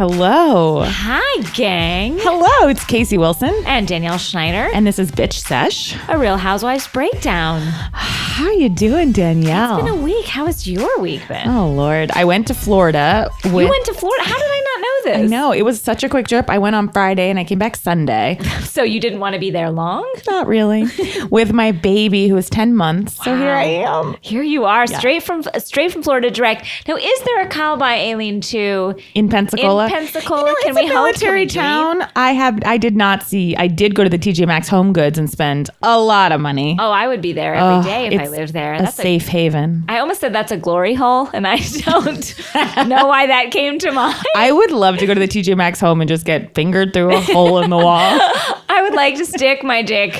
Hello. Hi, gang. Hello, it's Casey Wilson. And Danielle Schneider. And this is Bitch Sesh. A Real Housewives breakdown. How you doing, Danielle? It's been a week. How has your week been? Oh, Lord. I went to Florida. You went to Florida? How did I not know this? I know. It was such a quick trip. I went on Friday and I came back Sunday. So you didn't want to be there long? Not really. With my baby who is 10 months. Wow. So here I am. Here you are, straight from Florida direct. Now, is there a Kyle by Eileen too? In Pensacola? In Pensacola? It's a military town. I did not see. I did go to the TJ Maxx Home Goods and spend a lot of money. Oh, I would be there every day if I lived there. That's a safe haven. I almost said that's a glory hole, and I don't know why that came to mind. I would love to go to the TJ Maxx home and just get fingered through a hole in the wall. I would like to stick my dick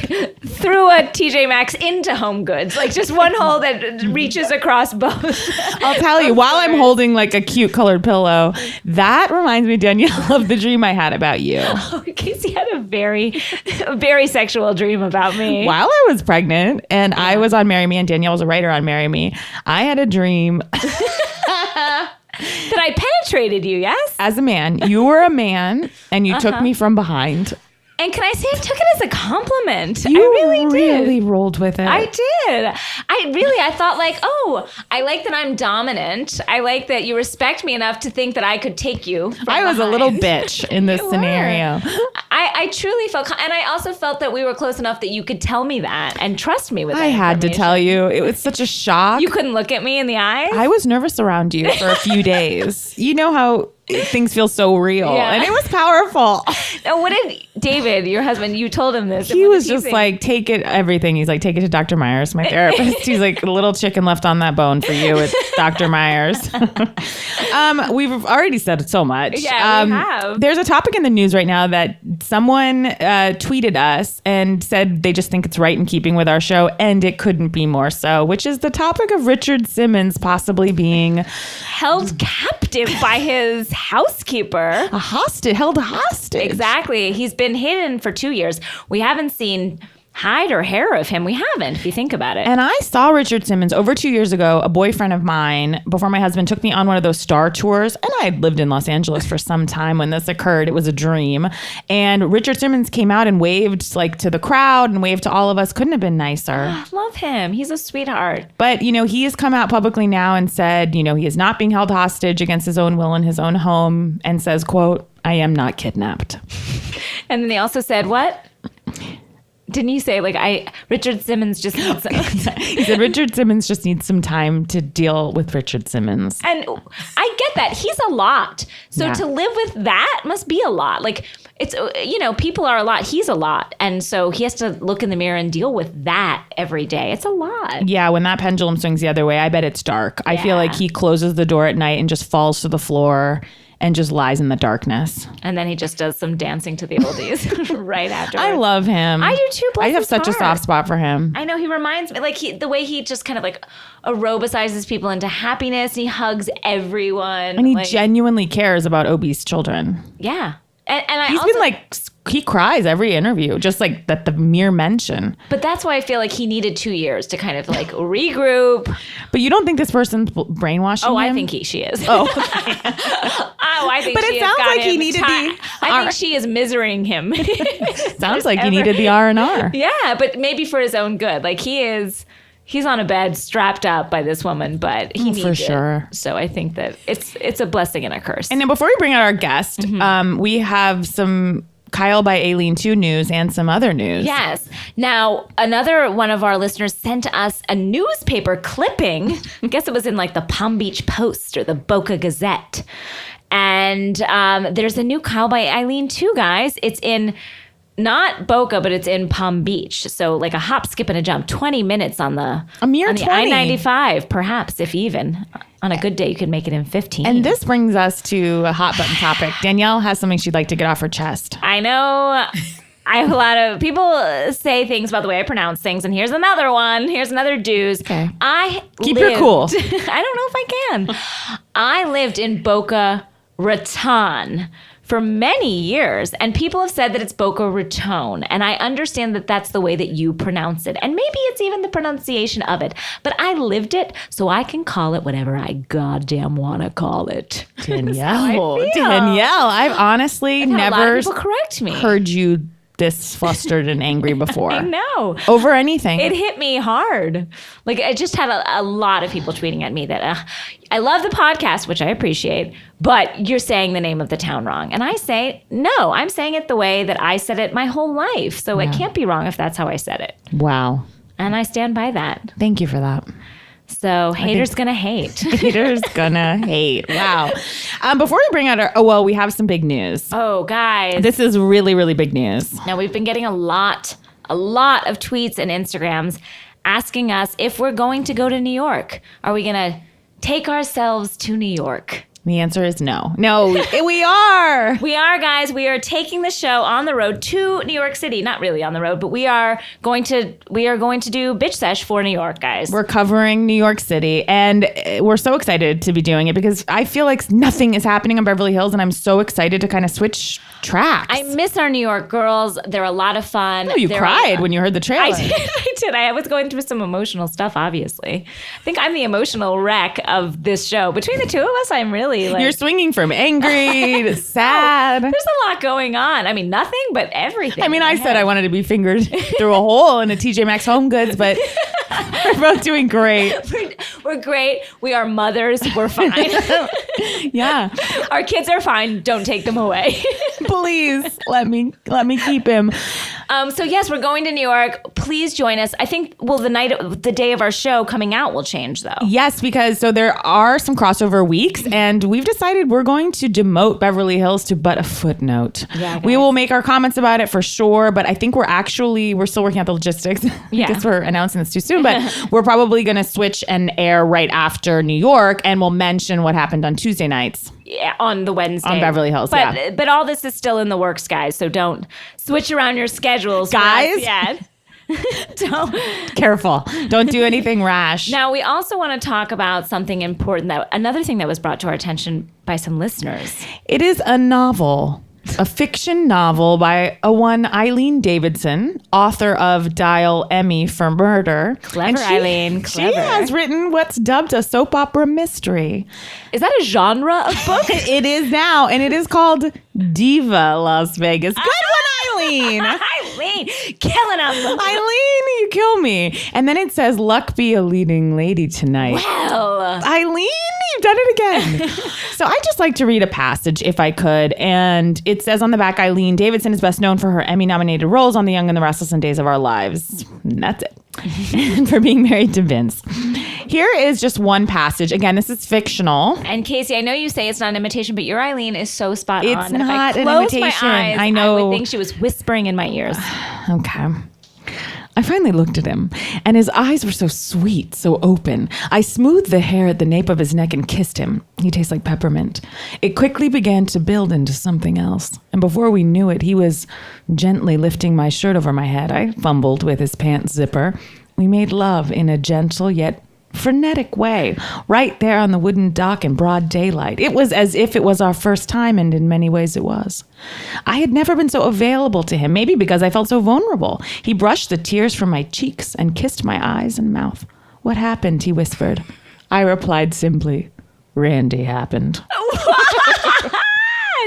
through a TJ Maxx into Home Goods, like just one hole that reaches across both. I'll tell you, while I'm holding like a cute colored pillow, that reminds me, Danielle, of the dream I had about you. Oh, Casey had a very sexual dream about me. While I was pregnant and I was on Marry Me and Danielle was a writer on Marry Me, I had a dream. That I penetrated you, yes? As a man. You were a man and you took me from behind. And can I say I took it as a compliment? You I really rolled with it. I did. I thought like, oh, I like that I'm dominant. I like that you respect me enough to think that I could take you from I was behind. a little bitch in this You scenario. were. I truly felt, and I also felt that we were close enough that you could tell me that and trust me with that I had to information. tell you. It was such a shock. You couldn't look at me in the eyes? I was nervous around you for a few days. You know how things feel so real. Yeah. And it was powerful. Now, what did David, your husband, you told him this? He was just like, take it, everything. He's like, take it to Dr. Myers, my therapist. He's like, a little chicken left on that bone for you with Dr. Myers. We've already said so much. Yeah, we have. There's a topic in the news right now that someone tweeted us and said they just think it's right in keeping with our show, and it couldn't be more so, which is the topic of Richard Simmons possibly being held captive by his housekeeper. held hostage. Exactly. He's been hidden for 2 years. We haven't seen hide or hair of him. We haven't, if you think about it. And I saw Richard Simmons over 2 years ago. A boyfriend of mine, before my husband, took me on one of those star tours. And I had lived in Los Angeles for some time when this occurred. It was a dream. And Richard Simmons came out and waved like to the crowd and waved to all of us. Couldn't have been nicer. Love him. He's a sweetheart. But, you know, he has come out publicly now and said, you know, he is not being held hostage against his own will in his own home, and says, quote, I am not kidnapped. And then they also said, what? Didn't you say, like, Richard Simmons just needs some... He said Richard Simmons just needs some time to deal with Richard Simmons. And I get that. He's a lot. So Yeah. to live with that must be a lot. Like, it's, you know, people are a lot. He's a lot. And so he has to look in the mirror and deal with that every day. It's a lot. Yeah, when that pendulum swings the other way, I bet it's dark. I feel Yeah. like he closes the door at night and just falls to the floor and just lies in the darkness. And then he just does some dancing to the oldies right afterwards. I love him. I do too. Bless I have his such a heart. soft spot for him. I know, he reminds me, like, the way he just kind of like aerobicizes people into happiness. He hugs everyone. And he like, genuinely cares about obese children. yeah. And I He's also, been like, he cries every interview, just like that the mere mention. but that's why I feel like he needed 2 years to kind of like regroup. But you don't think this person's brainwashing him? I think she is. Oh. I think But she it has sounds got like he him needed I think she is misering him. Sounds like he needed the R&R. Yeah, but maybe for his own good. Like he's on a bed strapped up by this woman, but he needs for it. sure. So I think that it's a blessing and a curse. And now before we bring out our guest, we have some Kyle by Eileen 2 news and some other news. Yes. Now, another one of our listeners sent us a newspaper clipping. I guess it was in like the Palm Beach Post or the Boca Gazette. And there's a new Kyle by Eileen 2, guys. It's in not Boca, but it's in Palm Beach. So like a hop, skip, and a jump. 20 minutes on the mere on the 20. I-95, perhaps, if even. On a good day, you could make it in 15. And this brings us to a hot button topic. Danielle has something she'd like to get off her chest. I know. I have a lot of people say things about the way I pronounce things, and here's another one. Here's another dooze. Okay. Keep Keep your cool. I don't know if I can. I lived in Boca Raton for many years. And people have said that it's Boca Raton. And I understand that that's the way that you pronounce it. And maybe it's even the pronunciation of it. But I lived it, so I can call it whatever I goddamn want to call it. Danielle. I've honestly I've had a lot never of people correct me. heard you this flustered and angry before. I know. Over anything. It hit me hard. Like, I just had a lot of people tweeting at me that I love the podcast, which I appreciate, but you're saying the name of the town wrong. And I say, no, I'm saying it the way that I said it my whole life. So it can't be wrong if that's how I said it. Wow. And I stand by that. Thank you for that. So haters gonna hate. Haters gonna hate. Wow. Before we bring out we have some big news. Oh, guys. This is really, really big news. Now, we've been getting a lot of tweets and Instagrams asking us if we're going to go to New York. Are we gonna take ourselves to New York? The answer is no. No, we are. We are, guys. We are taking the show on the road to New York City. Not really on the road, but we are going to do Bitch Sesh for New York, guys. We're covering New York City, and we're so excited to be doing it because I feel like nothing is happening on Beverly Hills, and I'm so excited to kind of switch tracks. I miss our New York girls. They're a lot of fun. Oh, you cried when you heard the trailer. I did. I was going through some emotional stuff, obviously. I think I'm the emotional wreck of this show. Between the two of us, I'm really like... You're swinging from angry to sad. There's a lot going on. I mean, nothing, but everything. I mean, I said I wanted to be fingered through a hole in a TJ Maxx Home Goods, but we're both doing great. We're great. We are mothers. We're fine. Yeah. Our kids are fine. Don't take them away. Please let me keep him. So yes, we're going to New York. Please join us. I think, the day of our show coming out will change though. Yes, because there are some crossover weeks, and we've decided we're going to demote Beverly Hills to but a footnote. Yeah, we will make our comments about it for sure, but I think we're still working out the logistics. Yeah. I guess we're announcing this too soon, but we're probably going to switch and air right after New York, and we'll mention what happened on Tuesday nights. Yeah, on the Wednesday. On Beverly Hills, but all this is still in the works, guys, so don't switch around your schedules. Guys? Yeah. Don't. Careful. Don't do anything rash. Now, we also want to talk about something important, another thing that was brought to our attention by some listeners. It is a novel. A fiction novel by one Eileen Davidson, author of Dial Emmy for Murder. Clever, Eileen. Clever. She has written what's dubbed a soap opera mystery. Is that a genre of book? It is now, and it is called Diva Las Vegas. Good one, Eileen. Eileen, killing them. Eileen, you kill me. And then it says, luck be a leading lady tonight. Well. Eileen, you've done it again. So I just like to read a passage if I could. And it says on the back, Eileen Davidson is best known for her Emmy-nominated roles on The Young and the Restless and Days of Our Lives. And that's it. And for being married to Vince. Here is just one passage. Again, this is fictional. And Casey, I know you say it's not an imitation, but your Eileen is so spot on. It's not if I an close imitation. My eyes, I know. I would think she was whispering in my ears. Okay. I finally looked at him, and his eyes were so sweet, so open. I smoothed the hair at the nape of his neck and kissed him. He tastes like peppermint. It quickly began to build into something else, and before we knew it, he was gently lifting my shirt over my head. I fumbled with his pants zipper. We made love in a gentle yet frenetic way, right there on the wooden dock in broad daylight. It was as if it was our first time, and in many ways it was. I had never been so available to him, maybe because I felt so vulnerable. He brushed the tears from my cheeks and kissed my eyes and mouth. What happened? He whispered. I replied simply, Randy happened.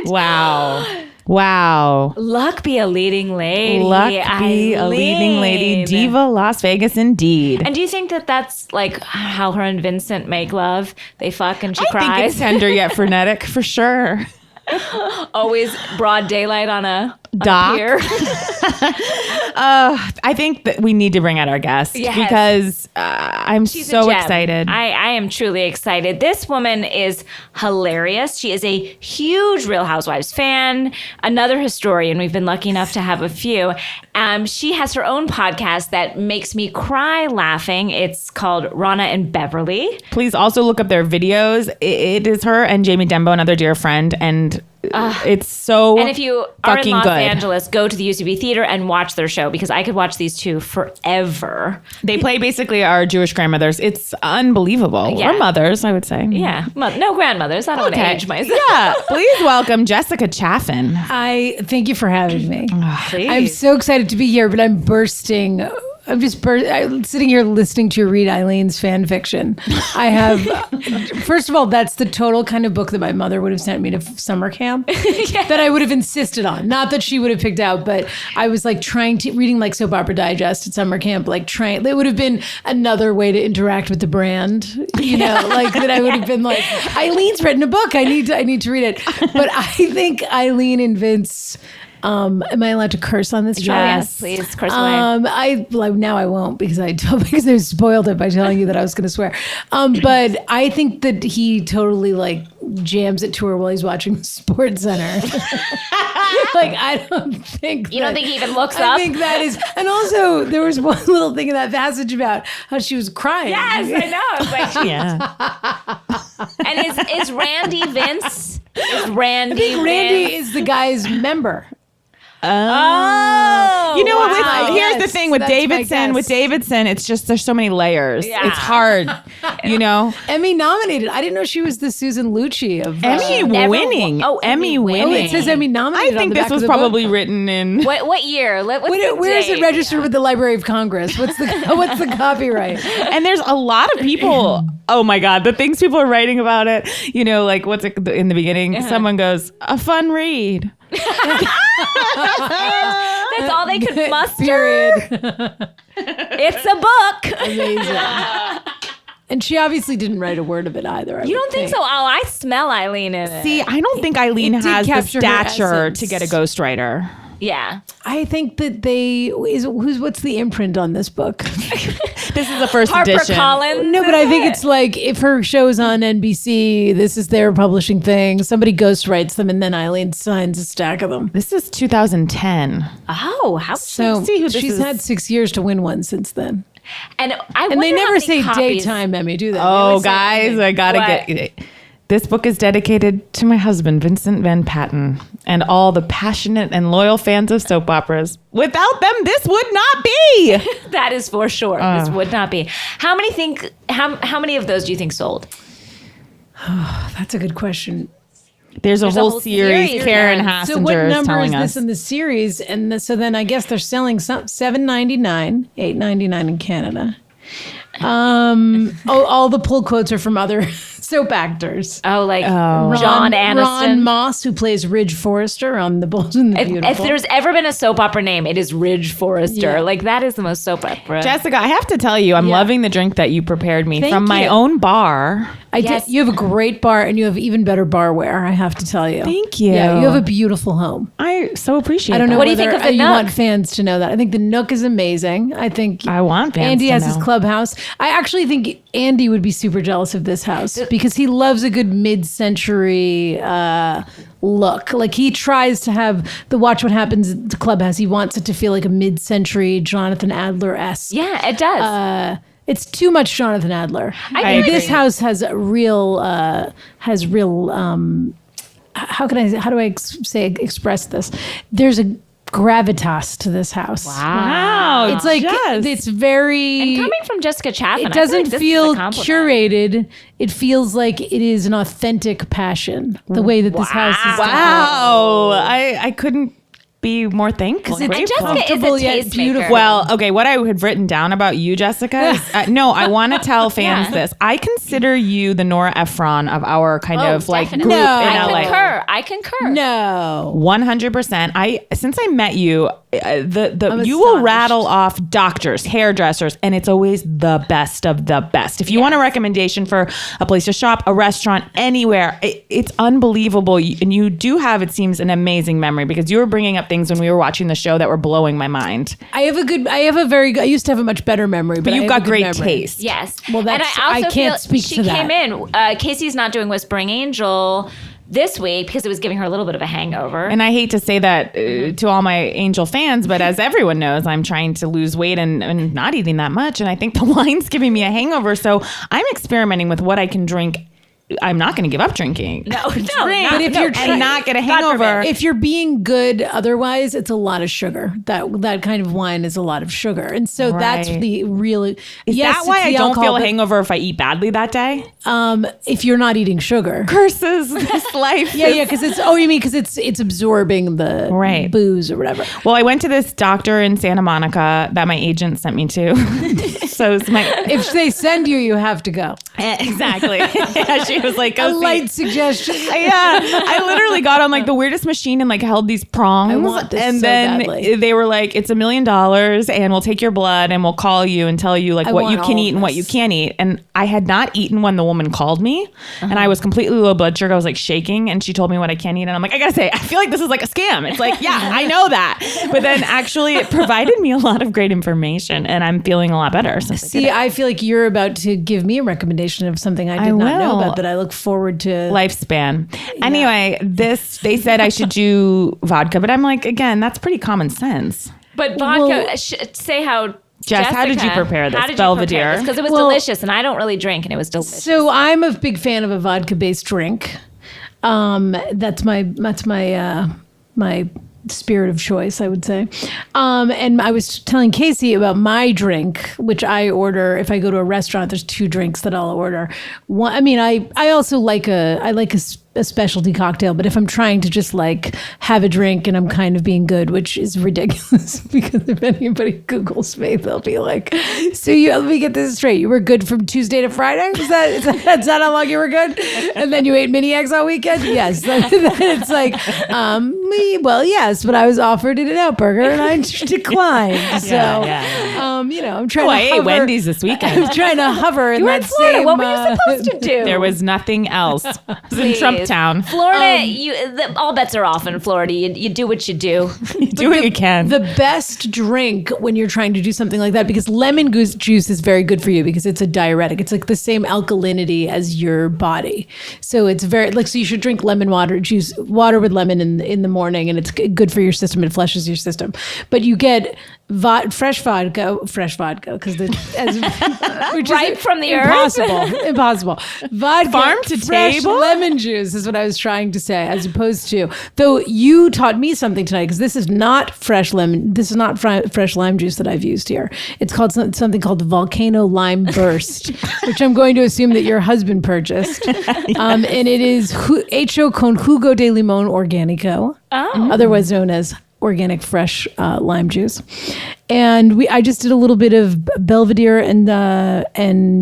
Wow. Wow. Luck be a leading lady. Luck be a leading lady. Diva Las Vegas indeed. And do you think that that's like how her and Vincent make love? They fuck and she cries? I think it's tender yet frenetic for sure. Always broad daylight on a dock. Pier. I think that we need to bring out our guest because I'm so excited. I am truly excited. This woman is hilarious. She is a huge Real Housewives fan, another historian. We've been lucky enough to have a few. She has her own podcast that makes me cry laughing. It's called Ronna and Beverly. Please also look up their videos. It is her and Jamie Dembo, another dear friend, and It's so And if you are in fucking Los good. Angeles, go to the UCB Theater and watch their show because I could watch these two forever. They play basically our Jewish grandmothers. It's unbelievable. Yeah. Or mothers, I would say. Yeah. No grandmothers. I don't want to age myself. Yeah. Please welcome Jessica Chaffin. I thank you for having me. Please. I'm so excited to be here, but I'm bursting. I'm sitting here listening to you read Eileen's fan fiction. I have, first of all, that's the total kind of book that my mother would have sent me to summer camp that I would have insisted on. Not that she would have picked out, but I was like reading like Soap Opera Digest at summer camp, it would have been another way to interact with the brand, like that I would have been like, Eileen's written a book. I need to read it. But I think Eileen invents. Am I allowed to curse on this show? Yes, please curse away. Now I won't because I spoiled it by telling you that I was going to swear. But I think that he totally like jams it to her while he's watching Sports Center. I don't think You don't think he even looks up? I think that is, and also there was one little thing in that passage about how she was crying. Yes, I know. It's like, Yeah. and is Randy Vince? Is Randy? I think Randy is the guy's member. Oh, You know what? wow. Here's the Yes, thing with that's my Davidson. guess. With Davidson, it's just there's so many layers. Yeah. It's hard, Emmy nominated. I didn't know she was the Susan Lucci of Emmy Never- winning. oh, Emmy winning. Oh, it says Emmy I nominated. on think the this back was of the book. probably written in. What year? Where is it registered with the Library of Congress? What's the copyright? And there's a lot of people. Oh my God, the things people are writing about it. Like what's it in the beginning? Someone goes, a fun read. That's all they could muster. Period. It's a book. Amazing. And she obviously didn't write a word of it either. You don't think so? Oh, I smell Eileen in it. See, I don't think Eileen It did has the capture her stature essence. to get a ghostwriter. Yeah. I think that what's the imprint on this book? This is the first Harper edition. Collins. No, but I think it's like if her show's on NBC, this is their publishing thing. Somebody ghostwrites them, and then Eileen signs a stack of them. This is 2010. Oh, how So see who this she's is. had 6 years to win one since then. And And they never say daytime, Emmy, do they? They Oh, always say guys, evening. I gotta What? get. This book is dedicated to my husband, Vincent Van Patten, and all the passionate and loyal fans of soap operas. Without them, this would not be. That is for sure. This would not be. How many of those do you think sold? That's a good question. There's a whole series. series, Karen then. Hassinger So what is number is telling this us. in the series? And so then I guess they're selling $7.99, $8.99 in Canada. All the pull quotes are from other soap actors. Oh, like John Aniston. Ron Moss, who plays Ridge Forrester on The Bold and the If Beautiful. there's ever been a soap opera name, it is Ridge Forrester. Yeah. Like that is the most soap opera. Jessica, I have to tell you, I'm Yeah. loving the drink that you prepared me Thank from my you. own bar. Yes. You have a great bar, and you have even better barware, I have to tell you. Thank you. Yeah, you have a beautiful home. I so appreciate I don't know What do you whether think of the you Nook? want fans to know that. I think the Nook is amazing. I think I want fans Andy to has his know. clubhouse. I actually think Andy would be super jealous of this house because he loves a good mid-century look. Like he tries to have the Watch What Happens at the Clubhouse. He wants it to feel like a mid-century Jonathan Adler-esque. Yeah, it does. It's too much Jonathan Adler. I agree. This house has real. How do I express this? There's a gravitas to this house. Wow. It's like Jess. it's very. and coming from Jessica Chaffin, It I feel doesn't like this is feel a compliment. curated. It feels like it is an authentic passion. The way that this house is. Wow. I couldn't be more thankful. It's And Jessica comfortable is a yet tastemaker. beautiful. Well, okay, what I had written down about you, Jessica, is, no, I want to tell fans this. I consider you the Nora Ephron of our kind of like group Definitely. in No. LA. I concur. No. 100%. Since I met you, I'm you will astonished. rattle off doctors, hairdressers, and it's always the best of the best. If you want a recommendation for a place to shop, a restaurant, anywhere, it's unbelievable. And you do have, it seems, an amazing memory because you were bringing up things when we were watching the show that were blowing my mind. I used to have a much better memory, but But I you've have a got good great memory. taste. Yes. Well, and that's- I also I can't feel speak she to that. came in. Casey's not doing Whispering Angel this week because it was giving her a little bit of a hangover. And I hate to say that to all my Angel fans, but as everyone knows, I'm trying to lose weight and not eating that much. And I think the wine's giving me a hangover. So I'm experimenting with what I can drink I'm not going to give up drinking. No, Drink, But if you're and not get a hangover. If you're being good otherwise, it's a lot of sugar. That kind of wine is a lot of sugar. And so that's Right. the really... Is that why I don't feel a hangover if I eat badly that day? If you're not eating sugar. Curses, this life. Yeah, because it's absorbing the Right. booze or whatever. Well, I went to this doctor in Santa Monica that my agent sent me to. So it's my... If they send you, you have to go. Exactly. Yeah, she was like, go A see. light suggestion. Yeah, I literally got on like the weirdest machine and like held these prongs. I want this and so then badly. they were like, it's $1 million and we'll take your blood and we'll call you and tell you like what you want can all eat of and what this. you can't eat. And I had not eaten when the woman called me and I was completely low blood sugar. I was like shaking and she told me what I can eat. And I'm like, I gotta say, I feel like this is like a scam. It's like, yeah, I know that. But then actually it provided me a lot of great information and I'm feeling a lot better since I did See, it. I feel like you're about to give me a recommendation of something I did I not know will. about that I look forward to. Lifespan. Anyway, they said I should do vodka, but I'm like, again, that's pretty common sense. But vodka, Well- say how. Jess, how did you prepare this? Belvedere? Because it was Well- delicious, and I don't really drink, and it was delicious. So I'm a big fan of a vodka-based drink. That's my spirit of choice, I would say. And I was telling Casey about my drink, which I order if I go to a restaurant. There's 2 drinks that I'll order. One, I mean, I also like a specialty cocktail, but if I'm trying to just like have a drink and I'm kind of being good, which is ridiculous because if anybody Googles me, they'll be like, so let me get this straight. You were good from Tuesday to Friday? Is that how long you were good? And then you ate mini eggs all weekend? Yes. Then it's like, well, yes, but I was offered In-N-Out Burger and I declined. So, I'm trying Oh, to I ate hover. Wendy's this weekend. I'm trying to hover in you were that in Florida. same, What were you supposed to do? There was nothing else. It was in Please. Trump Town. Florida, all bets are off in Florida. You do what you do. Do what you can. The best drink when you're trying to do something like that, because lemon juice is very good for you because it's a diuretic. It's like the same alkalinity as your body. So it's so you should drink lemon water with lemon in the morning, and it's good for your system. It flushes your system. But you get fresh vodka, because Right from the earth? impossible. Vodka, Farm to fresh table? lemon juice is what I was trying to say, as opposed to, though you taught me something tonight, because this is not fresh lemon. This is not fresh lime juice that I've used here. It's called something called the Volcano Lime Burst, which I'm going to assume that your husband purchased. And it is hecho con jugo de limón organico, otherwise known as organic fresh lime juice. And I just did a little bit of Belvedere and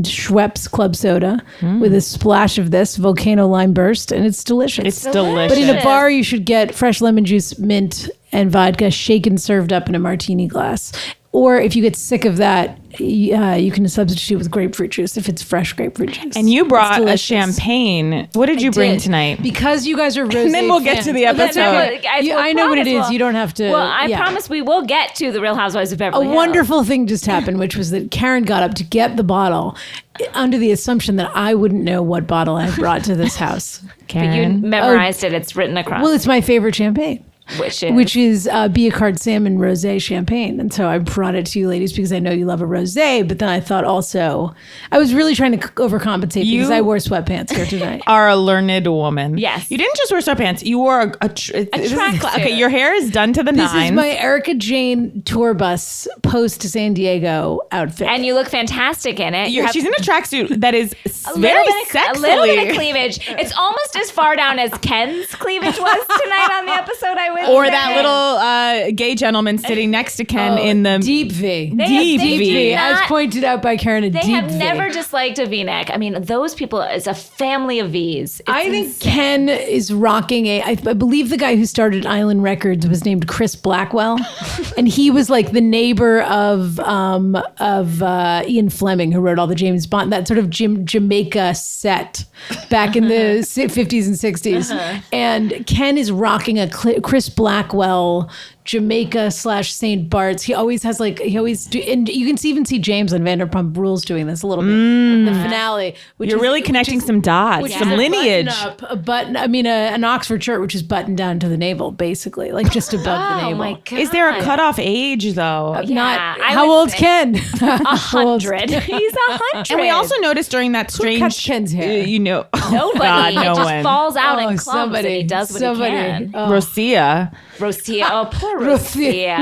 Schweppes club soda with a splash of this Volcano Lime Burst, and it's delicious. It's delicious. But in a bar, you should get fresh lemon juice, mint, and vodka shaken, served up in a martini glass. Or if you get sick of that, you can substitute with grapefruit juice if it's fresh grapefruit juice. And you brought It's a delicious. champagne. What did you bring tonight? Because you guys are rosé And then we'll get to the fans. episode. I know what it is. You don't have to. Well, I yeah. promise we will get to the Real Housewives of A Beverly Hills. wonderful thing just happened, which was that Karen got up to get the bottle under the assumption that I wouldn't know what bottle I brought to this house. But you Karen. memorized it. It's written across. Well, it's my favorite champagne. Which is Biacard Salmon Rosé Champagne. And so I brought it to you ladies because I know you love a rosé, but then I thought also, I was really trying to overcompensate because I wore sweatpants here tonight. Are a learned woman. Yes. You didn't just wear sweatpants. You wore a tracksuit. Okay, your hair is done to the This nines. is my Erica Jane tour bus post to San Diego outfit. and you look fantastic in it. You have She's in a tracksuit that is a very little bit sexy. a little bit of cleavage. It's almost as far down as Ken's cleavage was tonight on the episode I was. Or that little gay gentleman sitting next to Ken in the deep V. deep they V. do As not- pointed out by Karen, a They deep have V. never disliked a V-neck. I mean, those people is a family of V's. I think Ken is rocking I believe the guy who started Island Records was named Chris Blackwell, and he was like the neighbor of Ian Fleming, who wrote all the James Bond, that sort of Jamaica set back in the 50s and 60s. And Ken is rocking a Chris Blackwell Jamaica / St. Bart's. He always has and you can even see James on Vanderpump Rules doing this a little bit in the finale. You're really connecting some dots, some lineage. An Oxford shirt, which is buttoned down to the navel, basically, like just above the navel. Oh my God. Is there a cutoff age though? How old's Ken? 100. He's 100. And we also noticed during that strange cuts Ken's hair? Nobody. God, it no just one. falls out in clumps and he does what he can. Rosia. Oh, poor Rosia.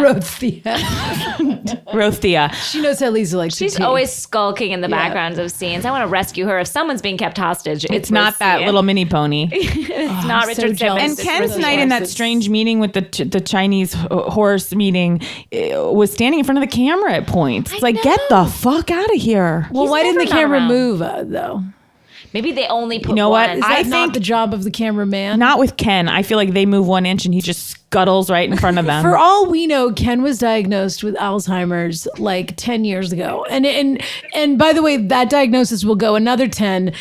Rothia. She knows how Lisa likes She's to always skulking in the backgrounds of scenes. I want to rescue her. If someone's being kept hostage, It's not that little mini pony. It's not so Richard jealous. Simmons. And Ken's night in that strange meeting with the Chinese horse meeting was standing in front of the camera at points. It's like, get the fuck out of here. Well, why didn't the never not camera around. move though? Maybe they only put You know what? one. Is I that not think- the job of the cameraman? Not with Ken. I feel like they move 1 inch and he just scuttles right in front of them. For all we know, Ken was diagnosed with Alzheimer's like 10 years ago. And by the way, that diagnosis will go another 10.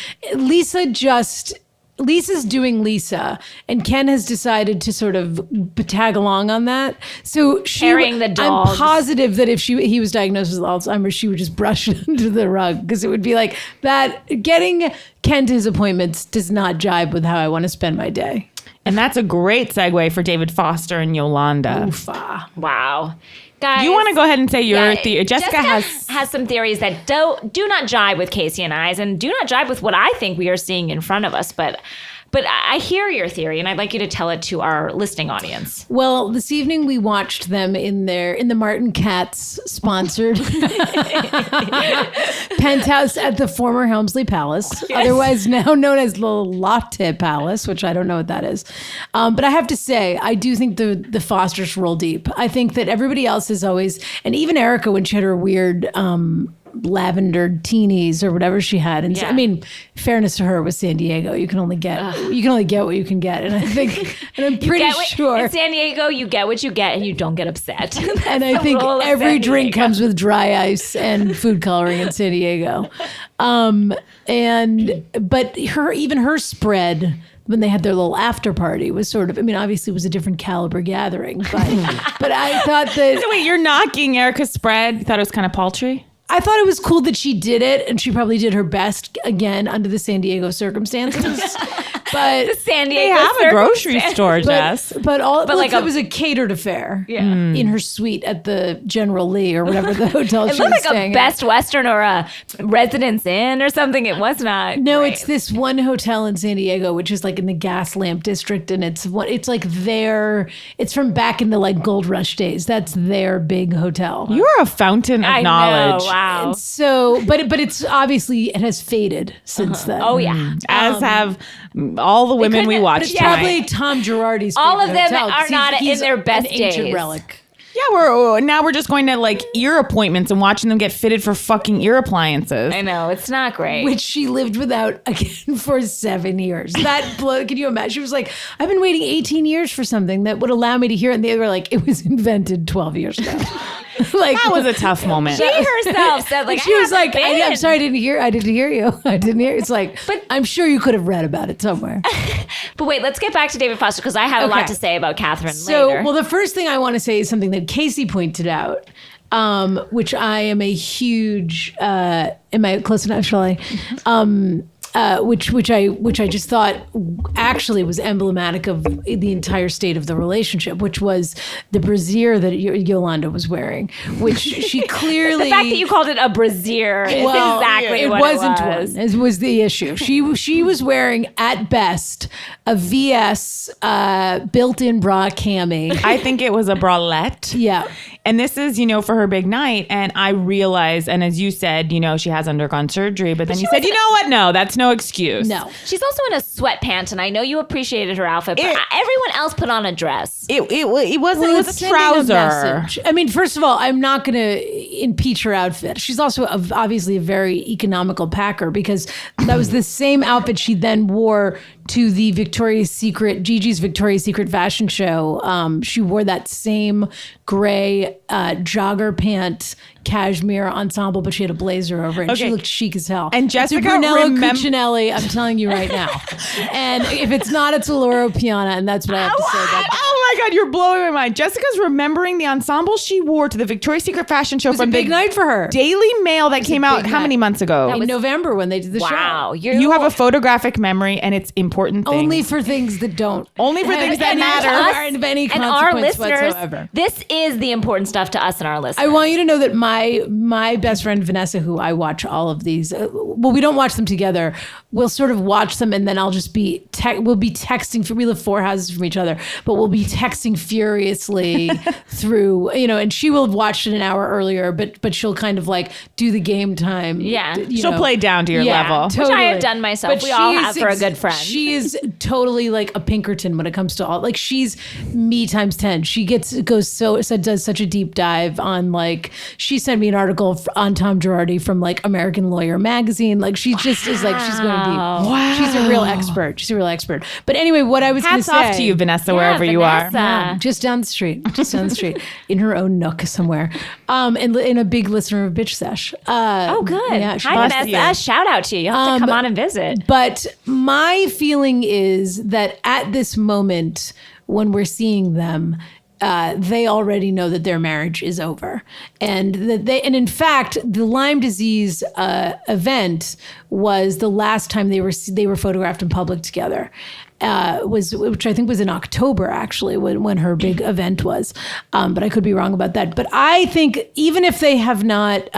Lisa's doing Lisa, and Ken has decided to sort of tag along on that. So Carrying the dogs. I'm positive that if he was diagnosed with Alzheimer's, she would just brush it under the rug, because it would be like that. Getting Ken to his appointments does not jibe with how I want to spend my day. And that's a great segue for David Foster and Yolanda. Oofa. Wow. Guys, You want to go ahead and say your yeah, theory? Jessica has some theories that do not jibe with Casey and I's, and do not jibe with what I think we are seeing in front of us. But I hear your theory, and I'd like you to tell it to our listening audience. Well, this evening we watched them in the Martin Katz sponsored penthouse at the former Helmsley Palace, otherwise now known as the Lotte Palace, which I don't know what that is. But I have to say, I do think the Fosters roll deep. I think that everybody else is always, and even Erica when she had her weird lavender teenies or whatever she had, and I mean, fairness to her, with San Diego, you can only get what you can get, and I think, and I'm pretty sure in San Diego you get what you get, and you don't get upset. and I think every drink comes with dry ice and food coloring in San Diego, but her spread when they had their little after party was sort of, I mean, obviously it was a different caliber gathering, but I thought that. So wait, you're knocking Erica's spread? You thought it was kind of paltry? I thought it was cool that she did it, and she probably did her best again under the San Diego circumstances. But San Diego They have a grocery store, Jess. but like it was a catered affair. Yeah. In her suite at the General Lee or whatever the hotel It she looked was like a staying Best Western or a Residence Inn or something. It was not. No, great. it's this one hotel in San Diego, which is like in the gas lamp district, and it's like it's from back in the like gold rush days. That's their big hotel. You're a fountain of I knowledge. know, wow. And so, but it's obviously it has faded since then. Oh yeah. As have all the women we couldn't- watched It's tonight. probably Tom Girardi's All of favorite them hotel, are 'cause not he's in their best an ancient days. relic. Yeah, we're just going to like ear appointments and watching them get fitted for fucking ear appliances. I know, it's not great. Which she lived without again for 7 years. That blow, can you imagine? She was like, I've been waiting 18 years for something that would allow me to hear it. And they were like, it was invented 12 years ago. Like, That was a tough moment. she herself said, like, she was like, I'm been. sorry, I didn't hear you. I didn't hear. It's like, But- I'm sure you could have read about it somewhere. But wait, let's get back to David Foster because I have a lot Okay. to say about Catherine So, later. well, the first thing I want to say is something that Casey pointed out, which I am a huge. Am I close enough? Shall I? Which I just thought actually was emblematic of the entire state of the relationship, which was the brassiere that Yolanda was wearing, which she clearly. the fact that you called it a brassiere is exactly it what wasn't it was. one. It was the issue. She was wearing at best a VS built-in bra cami. I think it was a bralette. Yeah. And this is, for her big night. And I realized, and as you said, she has undergone surgery. But then you said, you know what? No, that's no excuse. No. She's also in a sweatpants, and I know you appreciated her outfit, but everyone else put on a dress. It was Well, a it's sending a trouser. message. I mean, first of all, I'm not going to, impeach her outfit. She's also obviously a very economical packer, because that was the same outfit she then wore to the Gigi's Victoria's Secret fashion show. She wore that same gray jogger pant cashmere ensemble, but she had a blazer over it. And she looked chic as hell. And Jessica Brunello Cucinelli, I'm telling you right now. And if it's not, it's Laura Piana, and that's what I have to say about that. Oh my God, you're blowing my mind. Jessica's remembering the ensemble she wore to the Victoria's Secret fashion show. It was a big night for her. Daily Mail that came out how many months ago? In November when they did the show. Wow. You have a photographic memory, and it's important things. Only for things that don't. Only for things that any matter. Of any And our consequence listeners, whatsoever. this is the important stuff to us and our listeners. I want you to know that my best friend Vanessa, who I watch all of these, well, we don't watch them together. We'll sort of watch them, and then I'll just be we'll be texting. We live 4 houses from each other, but we'll be texting furiously through, and she will have watched it an hour earlier, but she'll kind of like do the game time. Yeah. She'll play down to your level. Which I have done myself. But we all have for a good friend. She is totally like a Pinkerton when it comes to all, like, she's me times 10. She does such a deep dive on, like, she sent me an article on Tom Girardi from like American Lawyer magazine. Like, she just is like, she's going deep. Wow. She's a real expert. But anyway, what I was going to Hats say. off to you, Vanessa, wherever you are. Vanessa. Just down the street, in her own nook somewhere, and a big listener of Bitch Sesh. Oh, good. Yeah, Hi, Vanessa. Shout out to you. You'll have to come on and visit. But my feeling is that at this moment, when we're seeing them, they already know that their marriage is over, and and in fact, the Lyme disease event was the last time they were photographed in public together. Which I think was in October, actually, when her big event was. But I could be wrong about that. But I think even if they have not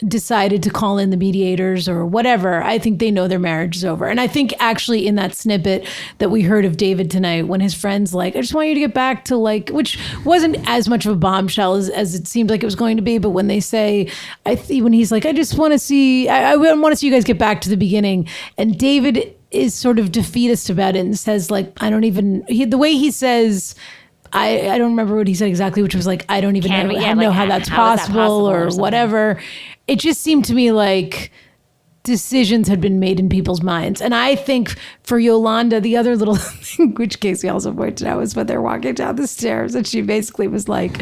decided to call in the mediators or whatever, I think they know their marriage is over. And I think actually in that snippet that we heard of David tonight, when his friend's like, I just want you to get back to, like, which wasn't as much of a bombshell as it seemed like it was going to be. But when they say, when he's like, I just want to see, I want to see you guys get back to the beginning. And David is sort of defeatist about it and says, like, the way he says, I don't remember what he said exactly, which was like, I don't even know how that's possible or whatever. It just seemed to me like decisions had been made in people's minds. And I think for Yolanda, the other little thing, which Casey also pointed out, was when they're walking down the stairs and she basically was like,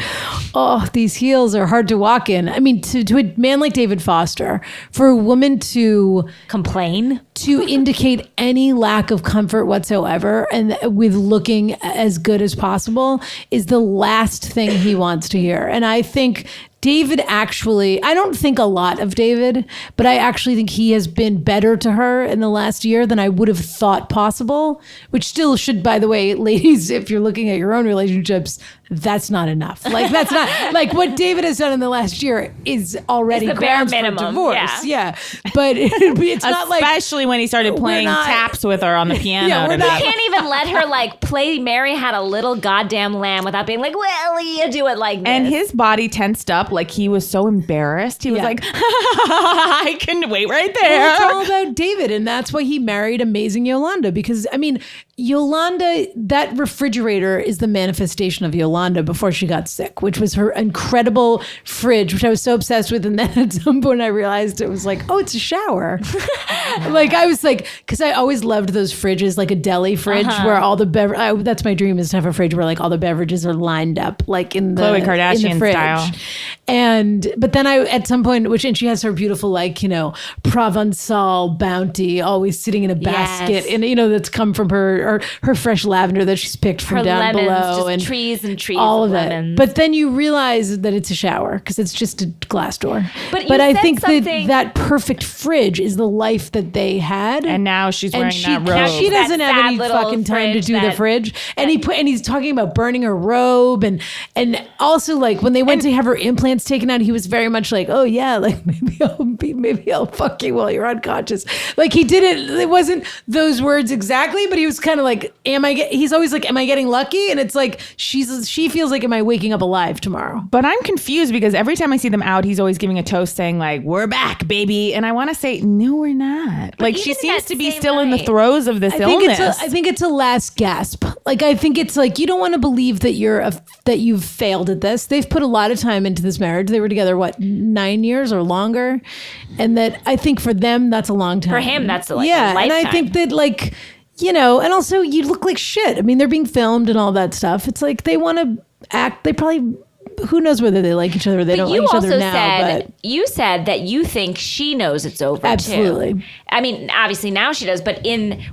oh, these heels are hard to walk in. I mean, to a man like David Foster, for a woman to complain, to indicate any lack of comfort whatsoever and with looking as good as possible is the last thing he wants to hear. And I think David actually, I don't think a lot of David, but I actually think he has been better to her in the last year than I would have thought possible, which still should, by the way, ladies, if you're looking at your own relationships, that's not enough. Like, that's not, like, what David has done in the last year is already the bare grounds minimum. for divorce. Yeah. But it's not like, especially when he started playing taps with her on the piano. Yeah, You can't even let her like play Mary Had a Little Goddamn Lamb without being like, well, you do it like this. And his body tensed up like he was so embarrassed. He was like, I can wait right there. Well, it's all about David, and that's why he married amazing Yolanda, because, I mean, Yolanda, that refrigerator is the manifestation of Yolanda before she got sick, which was her incredible fridge, which I was so obsessed with. And then at some point I realized it was like, oh, it's a shower. Like, I was like, because I always loved those fridges, like a deli fridge where all the that's my dream, is to have a fridge where like all the beverages are lined up, like in the Khloe Kardashian in the fridge. style. But then at some point, and she has her beautiful, like, Provençal bounty always sitting in a basket, and that's come from her fresh lavender that she's picked from her down lemons, below, just and trees and trees, all of of lemons. it. But then you realize that it's a shower because it's just a glass door. But I said think something- that perfect fridge is the life that they had, And now she's wearing that now robe. she doesn't That have any sad little fucking time to fridge do the that- fridge. And he's talking about burning her robe, and also, like, when they went to have her implants taken out, he was very much like, oh yeah, like maybe I'll fuck you while you're unconscious. Like, he didn't. It wasn't those words exactly, but he was kind of like, he's always like, am I getting lucky? And it's like she feels like, am I waking up alive tomorrow? But I'm confused because every time I see them out, he's always giving a toast saying like, we're back, baby. And I want to say, no, we're not. Like, she even seems that to be same still in the night- throes of this illness. I think it's a last gasp. Like, I think it's like, you don't want to believe that you've failed at this. They've put a lot of time into this marriage. marriage. They were together, 9 years or longer? And that I think for them, that's a long time. For him, that's like a and lifetime. I think that like, you know, and also you look like shit. I mean, they're being filmed and all that stuff. It's like they want to act, they probably, who knows whether they like each other or they don't like each other now. But you said that you think she knows it's over absolutely. too. I mean, obviously now she does, but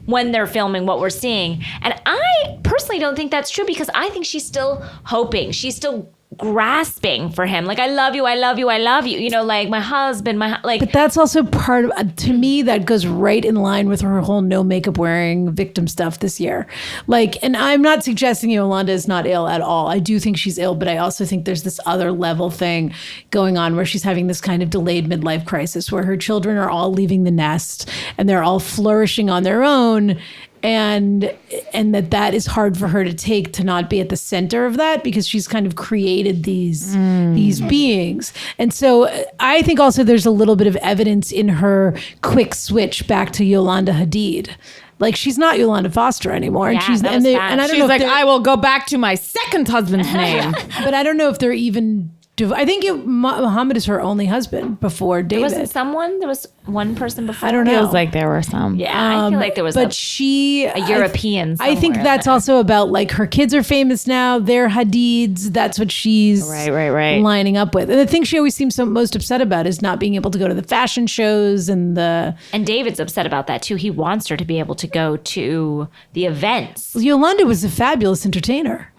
when they're filming what we're seeing. And I personally don't think that's true because I think she's still hoping. She's still grasping for him. Like, I love you, I love you, I love you. You know, like my husband, But that's also part of, to me, that goes right in line with her whole no makeup wearing victim stuff this year. Like, and I'm not suggesting Yolanda is not ill at all. I do think she's ill, but I also think there's this other level thing going on where she's having this kind of delayed midlife crisis where her children are all leaving the nest and they're all flourishing on their own. And that is hard for her to take, to not be at the center of that, because she's kind of created these beings. And so I think also there's a little bit of evidence in her quick switch back to Yolanda Hadid. Like, she's not Yolanda Foster anymore. Yeah, and I don't She's know if like, I will go back to my second husband's name. but I don't know if they're even. I think Muhammad is her only husband before David. There was one person before. I don't know. Feels like there were some. Yeah, I feel like there was but a European I think that's also about, like, her kids are famous now. They're Hadids. That's what she's right. lining up with. And the thing she always seems most upset about is not being able to go to the fashion shows and David's upset about that too. He wants her to be able to go to the events. Yolanda was a fabulous entertainer.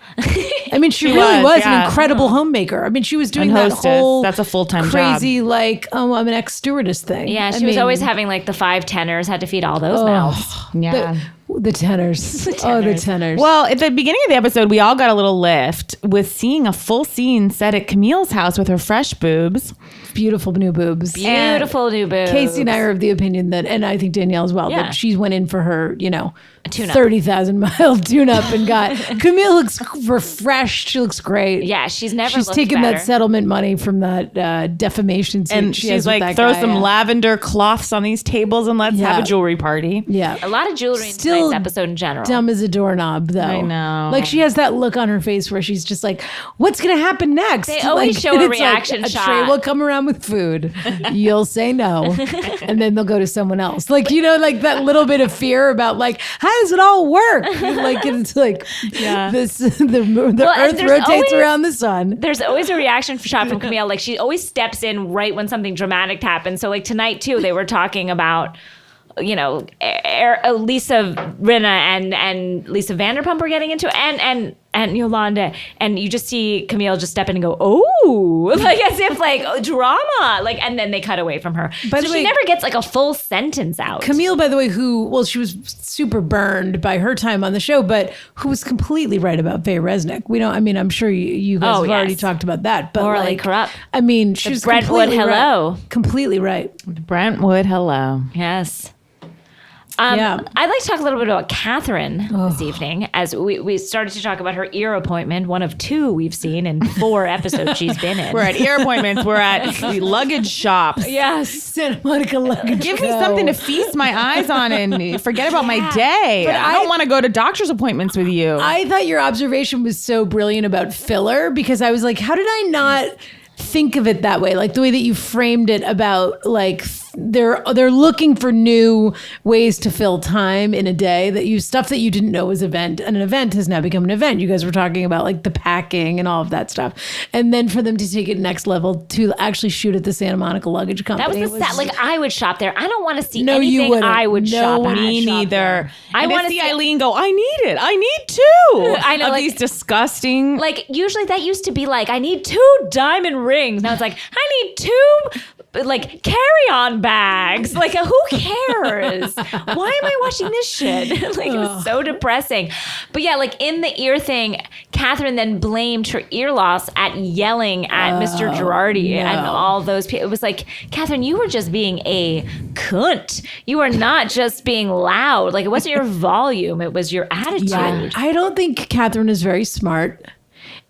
I mean, she really was an incredible homemaker. I mean, she was doing that whole that's a full-time crazy job. Like, I'm an ex-stewardess thing. Yeah, she was always having like the 5 tenors, had to feed all those mouths. Yeah. The tenors. Oh, the tenors. Well, at the beginning of the episode, we all got a little lift with seeing a full scene set at Camille's house with her fresh boobs. Beautiful new boobs. Beautiful new boobs. Casey and I are of the opinion that, and I think Danielle as well, that she went in for her, you know, 30,000-mile tune-up and got, Camille looks refreshed. She looks great. Yeah, she's looked taken better. that settlement money from that defamation suit. And she's like, throw some lavender cloths on these tables and let's have a jewelry party. Yeah. A lot of jewelry in tonight's episode in general. Dumb as a doorknob, though. I know. Like, she has that look on her face where she's just like, what's going to happen next? They always show a reaction like, shot. A tray will come around with food. You'll say no. And then they'll go to someone else. Like, you know, like that little bit of fear about, like, how does it all work? Like, it's like the earth rotates around the sun. There's always a reaction shot from Camille. Like, she always steps in right when something dramatic happens. So, like, tonight, too, they were talking about, you know, Lisa Rinna and Lisa Vanderpump were getting into it, and Yolanda, and you just see Camille just step in and go, oh, like as if like drama, like, and then they cut away from her. By the way, she never gets like a full sentence out. Camille, by the way, she was super burned by her time on the show, but who was completely right about Faye Resnick. I'm sure you guys have already talked about that, but morally like, corrupt. I mean, she was Brentwood hello. Completely right. Brentwood hello. Yes. I'd like to talk a little bit about Catherine this evening, as we started to talk about her ear appointment, one of 2 we've seen in 4 episodes she's been in. We're at ear appointments. We're at the luggage shops. Yes, Santa Monica luggage. Give me something to feast my eyes on and forget about my day. But I don't want to go to doctor's appointments with you. I thought your observation was so brilliant about filler, because I was like, how did I not think of it that way? Like the way that you framed it about, like, they're looking for new ways to fill time in a day, stuff that you didn't know was event, and an event has now become an event. You guys were talking about like the packing and all of that stuff, and then for them to take it next level to actually shoot at the Santa Monica luggage company. That was the set. Like, I would shop there. I don't want to see No, anything. you wouldn't. I would shop. Me neither. I want to see Eileen go, I need it. I need 2. I know, of like, these disgusting. Like, usually that used to be like, I need 2 diamond rings. Now it's like, I need 2 like carry-on bags. Like, who cares? Why am I watching this shit? Like, it was so depressing. But yeah, like in the ear thing, Catherine then blamed her ear loss at yelling at Mr. Girardi and all those people. It was like, Catherine, you were just being a cunt. You were not just being loud. Like, it wasn't your volume. It was your attitude. Yeah. I don't think Catherine is very smart.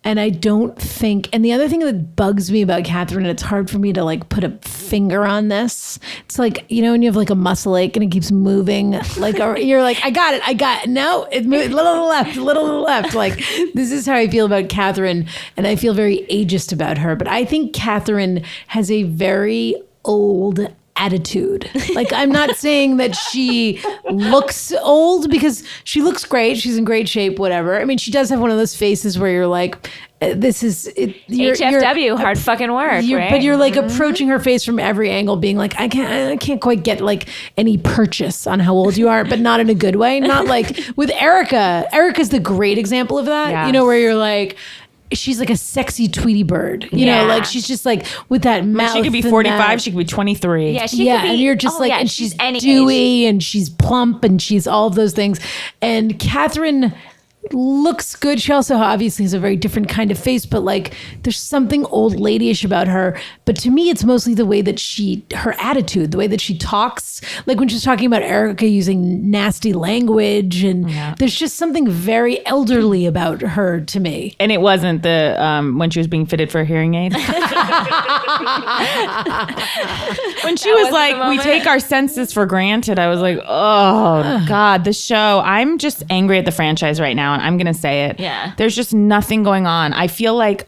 And I don't think, and the other thing that bugs me about Catherine, and it's hard for me to like put a finger on this. It's like, you know, when you have like a muscle ache and it keeps moving, like, or you're like, I got it. No, it moved a little to the left. Like, this is how I feel about Catherine. And I feel very ageist about her. But I think Catherine has a very old attitude. Like, I'm not saying that she looks old, because she looks great. She's in great shape, whatever. I mean, she does have one of those faces where you're like, this is it. HFW, hard fucking work, right? But you're like approaching her face from every angle, being like, I can't quite get like any purchase on how old you are, but not in a good way. Not like with Erica. Erica's the great example of that. Yes. You know, where you're like, she's like a sexy Tweety bird. You know, like she's just like with that mouth. She could be 45. She could be 23. Yeah, she could be, and you're just like, and she's dewy and she's plump and she's all of those things. And Catherine looks good. She also obviously has a very different kind of face, but like there's something old ladyish about her. But to me, it's mostly the way that her attitude, the way that she talks, like when she's talking about Erica using nasty language, and there's just something very elderly about her to me. And it wasn't the when she was being fitted for a hearing aid. When she was like, we take our senses for granted, I was like, oh God, the show. I'm just angry at the franchise right now. I'm going to say it. Yeah. There's just nothing going on. I feel like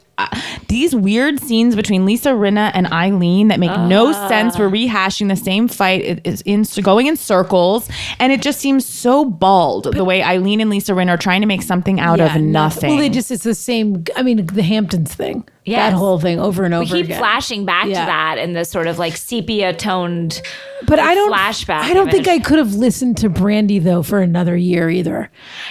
these weird scenes between Lisa Rinna and Eileen that make no sense. We're rehashing the same fight. It is going in circles. And it just seems so bald, the way Eileen and Lisa Rinna are trying to make something out of nothing. Well, it's the same. I mean, the Hamptons thing. Yes. That whole thing over and over again. We keep flashing back to that in this sort of like sepia toned flashback. I don't think I could have listened to Brandy though for another year either.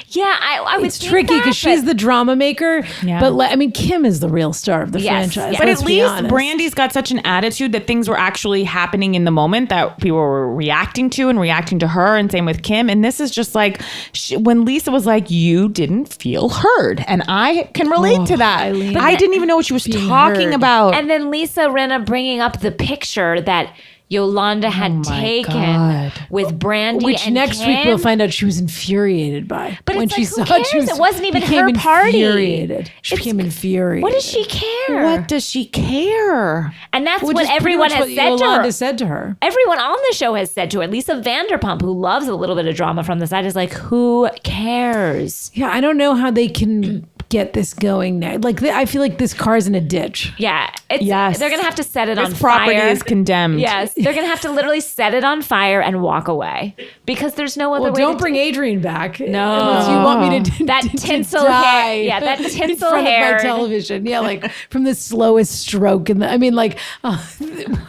Yeah, I would. It's tricky because she's the drama maker. Yeah. But I mean, Kim is the real star of the franchise. But at least Brandy's got such an attitude that things were actually happening in the moment that people were reacting to and reacting to her, and same with Kim. And this is just like when Lisa was like, "You didn't feel heard," and I can relate to that. Eileen. I didn't even know what she was talking about. And then Lisa Rinna bringing up the picture that Yolanda had taken with Brandy, which and next Kim. week we'll find out she was infuriated by. But when it's she like, saw who cares? It wasn't even her party. She became infuriated. What does she care? What does she care? And that's what everyone has said to her. Everyone on the show has said to her. Lisa Vanderpump, who loves a little bit of drama from the side, is like, who cares? Yeah, I don't know how they can get this going now. Like, I feel like this car's in a ditch. Yeah. They're going to have to set it on fire. This property is condemned. Yes. They're going to have to literally set it on fire and walk away because there's no other way. Don't bring Adrian back. No. Unless you want me to that tinsel hair. Yeah, that tinsel hair. Of my television. Yeah, like from the slowest stroke. And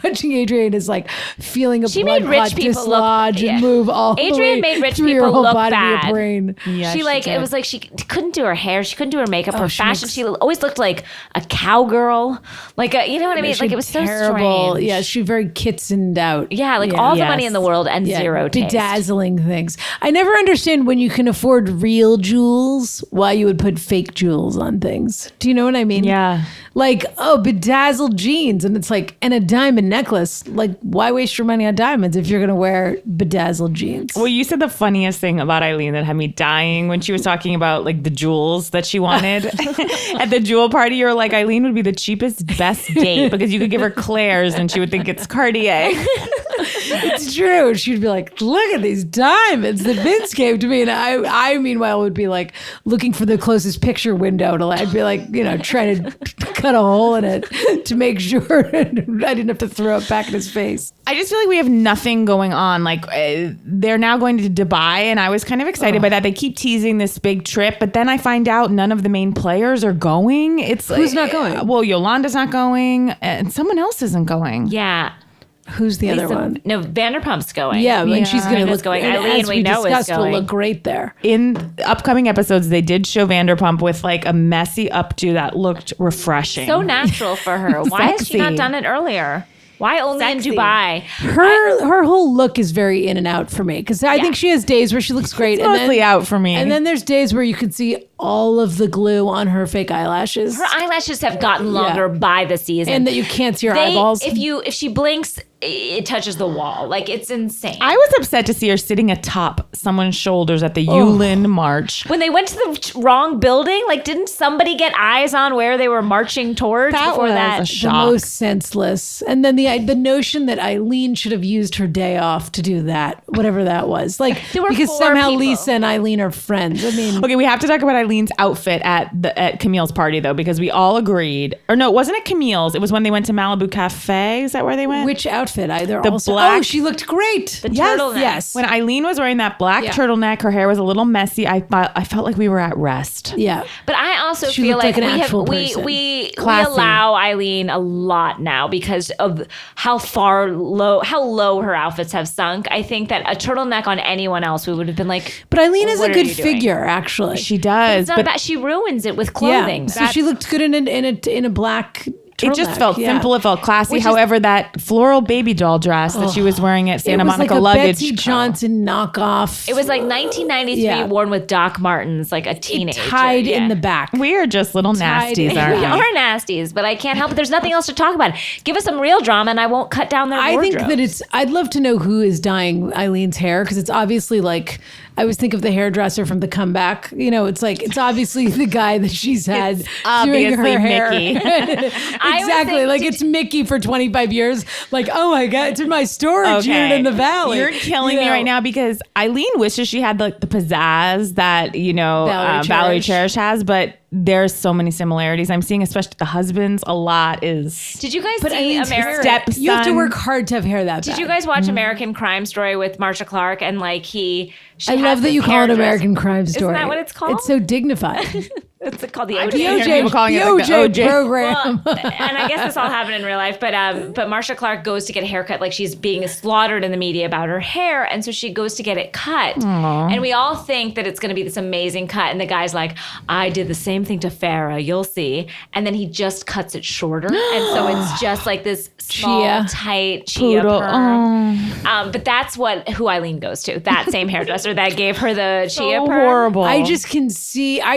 watching Adrian is like feeling a blood clot dislodge and move all the way Adrian made rich through people your whole look body bad. to your brain. Yeah, it was like she couldn't do her hair. She couldn't do her makeup. Her fashion. She always looked like a cowgirl. Like you know what I mean? Like it was terrible. So strange. Yeah, she very kitsened out. Yeah, like all the money in the world and zero taste. Bedazzling things. I never understand when you can afford real jewels, why you would put fake jewels on things. Do you know what I mean? Yeah. Like, bedazzled jeans. And it's like, and a diamond necklace. Like, why waste your money on diamonds if you're going to wear bedazzled jeans? Well, you said the funniest thing about Eileen that had me dying when she was talking about like the jewels that she wanted at the jewel party. You're like, Eileen would be the cheapest, best date because you could give her Claire's and she would think it's Cartier. It's true. She'd be like, look at these diamonds that Vince gave to me. And I meanwhile, would be like looking for the closest picture window I'd be like, trying to cut a hole in it to make sure I didn't have to throw it back in his face. I just feel like we have nothing going on. Like they're now going to Dubai, and I was kind of excited by that. They keep teasing this big trip, but then I find out none of the main players are going. Who's not going? Well, Yolanda's not going, and someone else isn't going. Yeah. Who's the other one? No, Vanderpump's going. Yeah, and she's going to look going. Eileen, we know is going. will look great there. In upcoming episodes, they did show Vanderpump with like a messy updo that looked refreshing. So natural for her. Why has she not done it earlier? Why only in Dubai? Her whole look is very in and out for me because I think she has days where she looks great. It's mostly out for me. And then there's days where you can see all of the glue on her fake eyelashes. Her eyelashes have gotten longer by the season. And that you can't see her eyeballs. If she blinks, it touches the wall. Like, it's insane. I was upset to see her sitting atop someone's shoulders at the Yulin March. When they went to the wrong building, like, didn't somebody get eyes on where they were marching towards before that? a shock. The most senseless. And then the notion that Eileen should have used her day off to do that, whatever that was. Like, There were because 4 somehow people. Lisa and Eileen are friends. I mean, Okay, we have to talk about Eileen's outfit at Camille's party, though, because we all agreed. Or no, it wasn't at Camille's. It was when they went to Malibu Cafe. Is that where they went? which outfit? Either The also. black- Oh, she looked great. The turtleneck. Yes. When Eileen was wearing that black turtleneck, her hair was a little messy. I felt like we were at rest. Yeah. But I also She feel looked like like an actual person. we Classy. allow Eileen a lot now because of how low her outfits have sunk. I think that a turtleneck on anyone else, we would have been like, But Eileen is what a are good you doing? figure, actually. She does. It's not but that she ruins it with clothing. So she looked good in a black it just turtleneck. felt Yeah. simple. It felt classy. Which is- However, that floral baby doll dress that she was wearing at It Santa was Monica like a luggage. Betsy Johnson knockoff. It was like 1993 Yeah. worn with Doc Martens, like a teenager. tied Yeah. in the back. We are just little Tied nasties, in. aren't We we? are nasties, but I can't help it. There's nothing else to talk about. Give us some real drama and I won't cut down their I think wardrobes. that I'd love to know who is dyeing Eileen's hair because it's obviously like, I always think of the hairdresser from The Comeback. You know, it's like, it's obviously the guy that she's had doing her obviously hair. Mickey. Exactly. think- Like it's Mickey for 25 years. Like, oh my God, it's in my storage unit in the Valley. You're killing You me know? right now because Eileen wishes she had the pizzazz that, Valerie Valerie Cherish has, but there's so many similarities. I'm seeing, especially the husbands, a lot is. Did you guys But see Eileen's American? stepson. You have to work hard to have hair that bad. Did you guys watch American Crime Story with Marsha Clark and like she I has love that this you call it hairdresser- American Crime Story. Isn't that what it's called? It's so dignified. It's called the I OJ. can't hear OJ, people calling the it like the OJ OJ. program. Well, and I guess this all happened in real life, but Marsha Clark goes to get a haircut, like she's being slaughtered in the media about her hair, and so she goes to get it cut, and we all think that it's going to be this amazing cut, and the guy's like, "I did the same thing to Farrah, you'll see," and then he just cuts it shorter, and so it's just like this small, Chia. tight chia Poodle. perm. But that's who Eileen goes to. That same hairdresser that gave her the chia So perm. horrible. I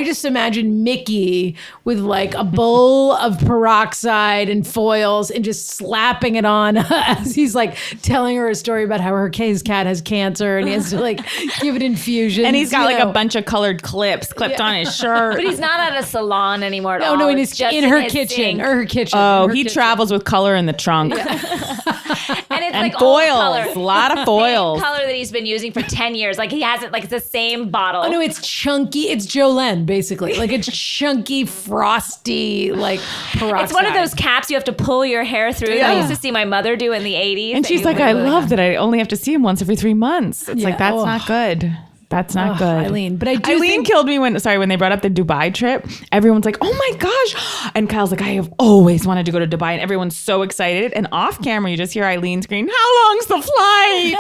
just imagine Mickey with like a bowl of peroxide and foils and just slapping it on as he's like telling her a story about how his cat has cancer and he has to like give it infusions. And he's got you like know. a bunch of colored clips clipped on his shirt. But he's not at a salon anymore at Oh all. no, It's just in her his kitchen. sink. Or her kitchen. Oh, in her he kitchen. travels with color in the trunk. And it's And like old foils. color. A lot of Same foils. color that he's been using for 10 years. Like he has it, like it's the same bottle. Oh no, it's chunky. It's Jolene, basically. Like it's chunky, frosty, like peroxide. It's one of those caps you have to pull your hair through that I used to see my mother do in the 80s. And she's like, I love that I only have to see him once every 3 months. It's Yeah. like, that's Oh. not good. That's not good. Eileen. But I do Eileen think killed me when they brought up the Dubai trip. Everyone's like, oh my gosh. And Kyle's like, I have always wanted to go to Dubai. And everyone's so excited. And off camera, you just hear Eileen scream, how long's the flight?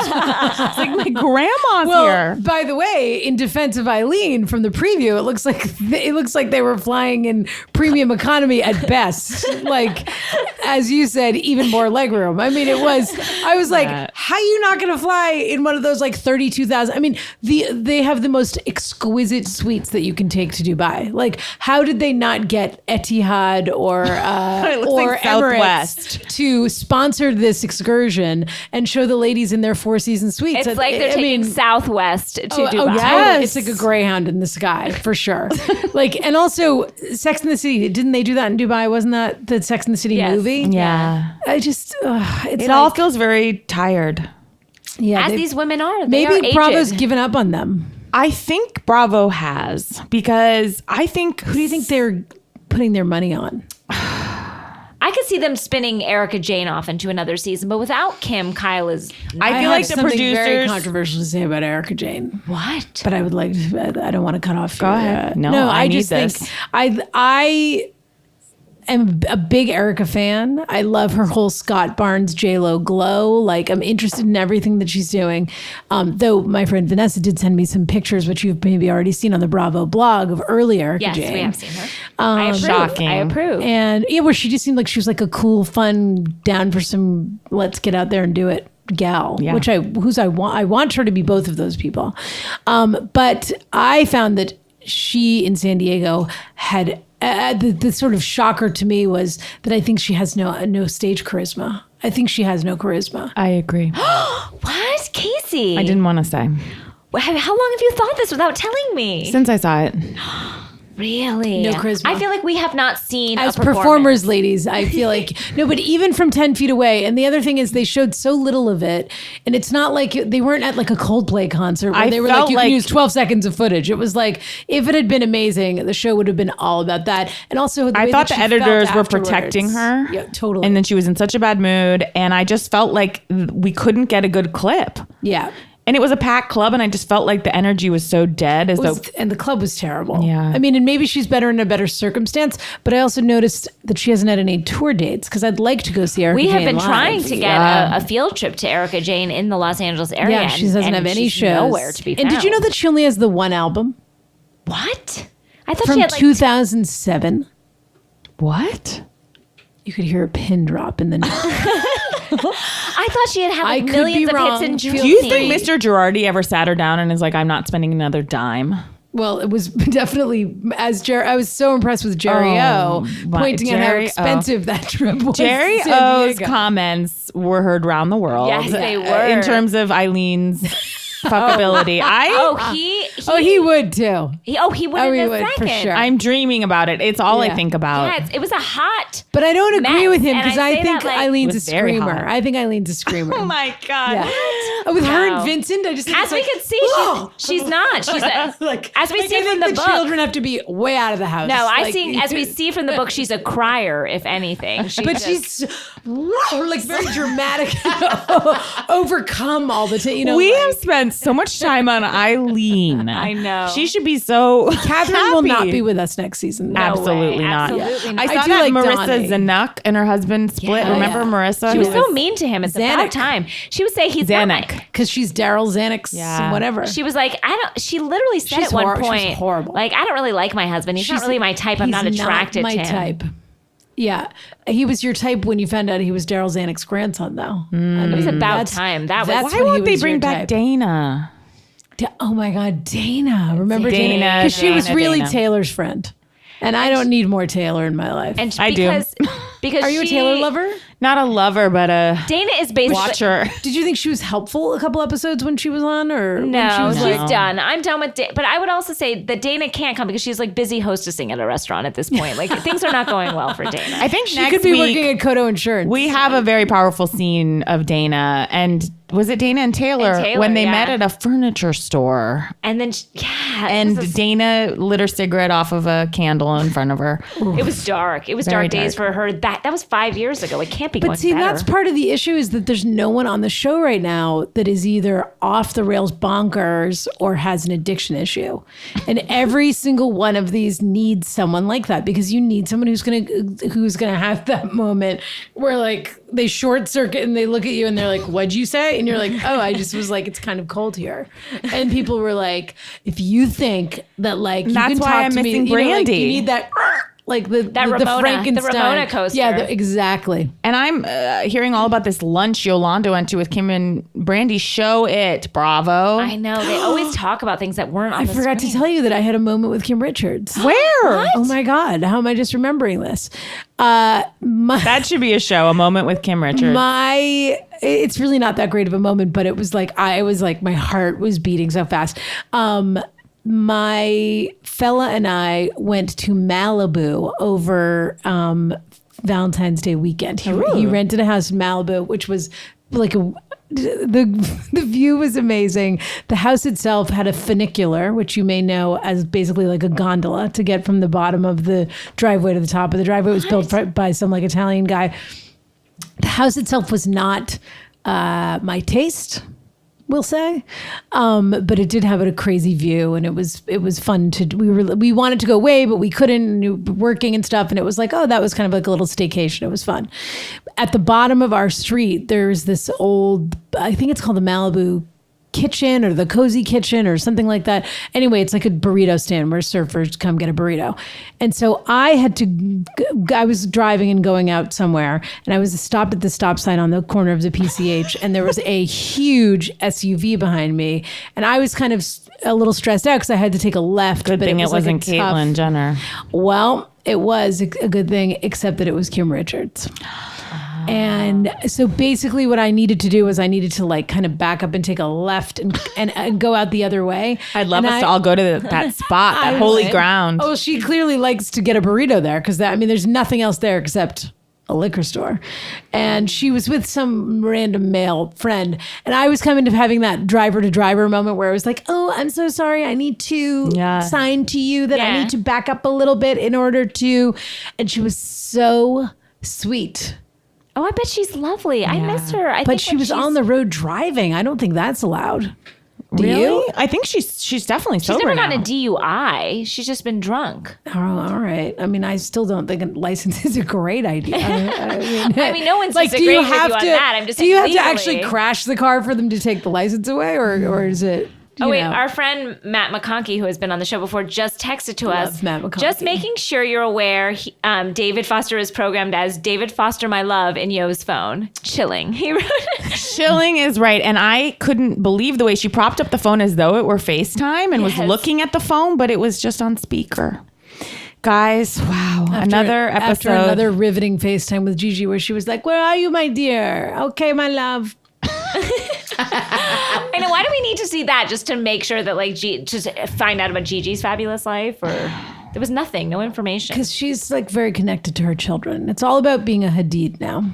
It's like, my grandma's here. by the way, in defense of Eileen from the preview, it looks like they were flying in premium economy at best. Like, as you said, even more legroom. I mean, I was like, Yeah. how are you not going to fly in one of those like 32,000? I mean, they have the most exquisite suites that you can take to Dubai. Like, how did they not get Etihad or looks or like Emirates Southwest. to sponsor this excursion and show the ladies in their Four Seasons suites? It's like they're taking Southwest to Dubai. Totally. Yes. It's like a Greyhound in the sky for sure. Like, and also Sex and the City. Didn't they do that in Dubai? Wasn't that the Sex and the City Yes. movie? Yeah. I just, it's It like, all feels very tired. yeah. As they- these women are. They are maybe aged. Bravo's given up on them. I think Bravo has, because I think, Who do you think they're putting their money on? I could see them spinning Erica Jane off into another season, but without Kim, Kyle is I feel have like the something very producers. controversial to say about Erica Jane. what? But I would like to, I don't want to cut off. Go ahead. No, I I need just this. think I am a big Erica fan. I love her whole Scott Barnes J-Lo glow. Like, I'm interested in everything that she's doing. Though my friend Vanessa did send me some pictures, which you've maybe already seen on the Bravo blog, of early Erica Yes, Jane. we have seen her. I approve. Shocking. I approve. And yeah, where she just seemed like she was like a cool, fun, down for some, let's get out there and do it gal, Yeah. which I want her to be both of those people. But I found that she in San Diego had the sort of shocker to me was that I think she has no stage charisma. I think she has no charisma. I agree. What? Casey? I didn't want to say. How long have you thought this without telling me? Since I saw it. Really? No charisma. I feel like we have not seen As a performance. performers, ladies, I feel like no, but even from 10 feet away. And the other thing is they showed so little of it. And it's not like they weren't at like a Coldplay concert where I they were felt like, you like- can use 12 seconds of footage. It was like, if it had been amazing, the show would have been all about that. And also, the I way thought that the she felt editors were afterwards. protecting her. Yeah, totally. And then she was in such a bad mood. And I just felt like we couldn't get a good clip. yeah. And it was a packed club, and I just felt like the energy was so dead. And the club was terrible. Yeah. I mean, and maybe she's better in a better circumstance, but I also noticed that she hasn't had any tour dates because I'd like to go see Erica We have Jane been live. trying to get a field trip to Erica Jane in the Los Angeles area. Yeah, she doesn't and have any she's shows. nowhere to be found. And did you know that she only has the one album What? I thought from she had like 2007? What? You could hear a pin drop in the note. I thought she had I like could millions be of wrong. hits in Feel June. Do you think Mr. Girardi ever sat her down and is like, I'm not spending another dime? Well, it was definitely I was so impressed with Jerry O pointing out how Jerry O. expensive that trip was. Jerry in San O's Diego. comments were heard around the world. Yes, they were. In terms of Eileen's fuckability. He would too. He would Oh, in he a would, for second. sure. I'm dreaming about it. It's all I Yeah. think about. Yeah, it was a hot. But I don't agree mess. with him And because I I say think that, like- Eileen's a Was very screamer. hot. I think Eileen's a screamer. Oh my God. Yeah. With her Wow. and Vincent, I just think As it's we like, can see, whoa. she's not. She's a, like as we like, see I from think the book. children have to be way out of the house. No, Like, as we see from the book, she's a crier, if anything. But she's like very dramatic, overcome all the time. You know, We like, have spent so much time on Eileen. I know. She should be so Catherine will not happy. be with us next season. No Absolutely way. not. Absolutely I not. saw I do that like Marissa Donnie. Zanuck and her husband split. Yeah. Remember Marissa? She who was so mean to him. It's Zanuck. about time. She would say he's Zanuck. not. Because she's Daryl Zanuck's Yeah. whatever. She was like, she literally said She's at one she's point, horrible. like, I don't really like my husband. He's not really my type. I'm not He's attracted my to him. type. Yeah, he was your type when you found out he was Daryl Zanuck's grandson, though. I mean, It was about that's- time. That was that's Why when he won't they was bring your back type. Dana? Oh my God, Dana! Remember Dana? Dana, Because she was Dana, really Dana. Taylor's friend, and I don't need more Taylor in my life. and I do. because Are you a Taylor lover? Not a lover, but a Dana is basically watcher. Did you think she was helpful a couple episodes when she was on, or when she No, was she's like, done. I'm done with Dana. But I would also say that Dana can't come because she's like busy hostessing at a restaurant at this point. Like things are not going well for Dana. I think she next could be week working at Kodo Insurance? we have a very powerful scene of Dana and was it Dana and Taylor, And Taylor, when they yeah. met at a furniture store And then, and Dana lit her cigarette off of a candle in front of her. it was dark. It was Very dark days dark. for her. That was 5 years ago. It can't be But going see, better. that's part of the issue is that there's no one on the show right now that is either off the rails bonkers or has an addiction issue. And every single one of these needs someone like that because you need someone who's gonna have that moment where like they short circuit and they look at you and they're like, "What'd you say?" And you're like, "Oh, I just was like, it's kind of cold here." And people were like, "If you think that like you That's can why talk I'm to me, missing you know, like, Brandy. you need that." Like the Ramona- Frankenstein. the Ramona coaster. Yeah, exactly. And I'm hearing all about this lunch Yolanda went to with Kim and Brandy. Show it, Bravo. I know. They always talk about things that weren't on I the forgot to screen. tell you that I had a moment with Kim Richards. Where? Oh my God, how am I just remembering this? That should be a show, a moment with Kim Richards. It's really not that great of a moment, but it was like my heart was beating so fast. My fella and I went to Malibu over Valentine's Day weekend. He rented a house in Malibu, which was like the view was amazing. The house itself had a funicular, which you may know as basically like a gondola to get from the bottom of the driveway to the top of the driveway. It was built by some like Italian guy. The house itself was not my taste, we'll say, but it did have a crazy view, and it was fun to. We wanted to go away, but we couldn't. And we were working and stuff, and it was like, oh, that was kind of like a little staycation. It was fun. At the bottom of our street, there's this old, I think it's called the Malibu Kitchen or the Cozy Kitchen or something like that. Anyway, it's like a burrito stand where surfers come get a burrito. And so I was driving and going out somewhere, and I was stopped at the stop sign on the corner of the PCH, and there was a huge SUV behind me, and I was kind of a little stressed out because I had to take a left. Good thing it wasn't Caitlyn Jenner. Well, it was a good thing, except that it was Kim Richards. And so basically what I needed to do was I needed to like kind of back up and take a left and go out the other way. I'd love us to all go to that spot, that holy ground. Oh, she clearly likes to get a burrito there because there's nothing else there except a liquor store. And she was with some random male friend. And I was kind of having that driver to driver moment where I was like, oh, I'm so sorry. I need to sign to you that I need to back up a little bit in order to. And she was so sweet. Oh, I bet she's lovely. I miss her. But she was on the road driving. I don't think that's allowed. Do you? I think she's definitely sober She's never now. gotten a DUI. She's just been drunk. Oh, all right. I mean, I still don't think a license is a great idea. I mean, no one's like, disagreeing with you on that. I'm just do you have to legally. actually crash the car for them to take the license away, or is it? Our friend Matt McConkey, who has been on the show before, just texted to us. Matt McConkey. Just making sure you're aware, David Foster is programmed as David Foster My Love in Yo's phone. Chilling. He wrote Chilling is right. And I couldn't believe the way she propped up the phone as though it were FaceTime and was looking at the phone, but it was just on speaker. Guys, wow. Another episode. After another riveting FaceTime with Gigi where she was like, where are you, my dear? Okay, my love. I know. Why do we need to see that just to make sure that just find out about Gigi's fabulous life? Or there was nothing, no information. Because she's like very connected to her children. It's all about being a Hadid now.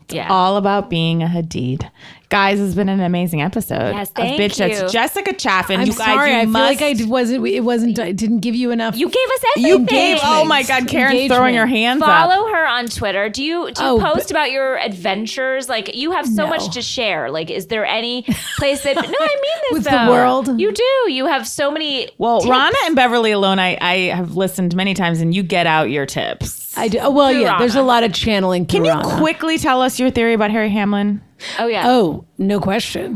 Yeah. All about being a Hadid. Guys, it's been an amazing episode. Yes, of thank Bitch you. Sesh. Jessica Chaffin. I'm you guys, sorry. you I must. feel like I didn't give you enough. You gave us everything. You gave. Oh my God, Karen's Engagement. throwing her hands up. Follow her on Twitter. Do you post about your adventures? Like, you have so much to share. Like, is there any place that? No, I mean this With though. the world? You do. You have so many. Well, tips. Ronna and Beverly alone, I have listened many times, and you get out your tips. I do. Oh, well, Through yeah. There's Ronna. a lot of channeling. Can you Ronna. quickly tell us your theory about Harry Hamlin? Oh yeah. Oh, no question.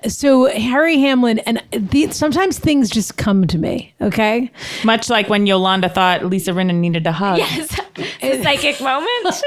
So Harry Hamlin, and sometimes things just come to me. Okay. Much like when Yolanda thought Lisa Rinna needed a hug. Yes. It's a psychic moment.